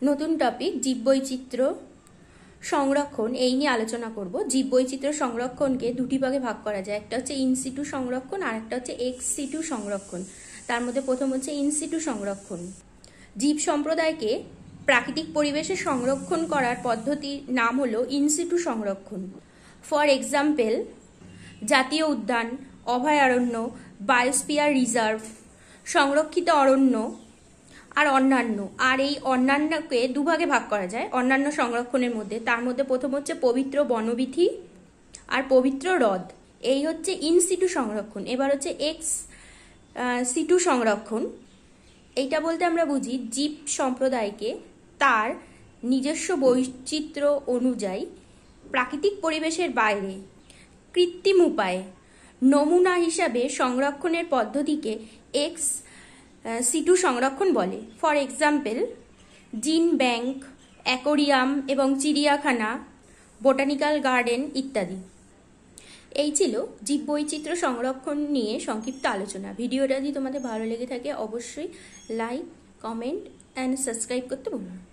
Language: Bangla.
নতুন টপিক জীববৈচিত্র্য সংরক্ষণ এই নিয়ে আলোচনা করব। জীববৈচিত্র্য সংরক্ষণকে দুটি ভাগে ভাগ করা যায়, একটা হচ্ছে ইনসিটু সংরক্ষণ আর একটা হচ্ছে এক্স সিটু সংরক্ষণ। তার মধ্যে প্রথম হচ্ছে ইনসিটু সংরক্ষণ। জীব সম্প্রদায়কে প্রাকৃতিক পরিবেশে সংরক্ষণ করার পদ্ধতির নাম হলো ইনসিটু সংরক্ষণ। ফর এক্সাম্পল, জাতীয় উদ্যান, অভয়ারণ্য, বায়োস্ফিয়ার রিজার্ভ, সংরক্ষিত অরণ্য আর অন্যান্য। আর এই অন্যান্যকে দুভাগে ভাগ করা যায় অন্যান্য সংরক্ষণের মধ্যে। তার মধ্যে প্রথম হচ্ছে পবিত্র বনবিথি আর পবিত্র হ্রদ, এই হচ্ছে ইন সিটু সংরক্ষণ। এবার হচ্ছে এক্স সিটু সংরক্ষণ। এইটা বলতে আমরা বুঝি জীব সম্প্রদায়কে তার নিজস্ব বৈচিত্র্য অনুযায়ী প্রাকৃতিক পরিবেশের বাইরে কৃত্রিম উপায়ে নমুনা হিসাবে সংরক্ষণের পদ্ধতিকে এক্স সিটু সংরক্ষণ বলে। ফর এক্সাম্পল, জিন ব্যাংক, অ্যাকোরিয়াম এবং চিড়িয়াখানা, বোটানিক্যাল গার্ডেন ইত্যাদি। এই ছিল জীববৈচিত্র্য সংরক্ষণ নিয়ে সংক্ষিপ্ত আলোচনা। ভিডিওটা যদি তোমাদের ভালো লেগে থাকে অবশ্যই লাইক, কমেন্ট অ্যান্ড সাবস্ক্রাইব করতে ভুলো না।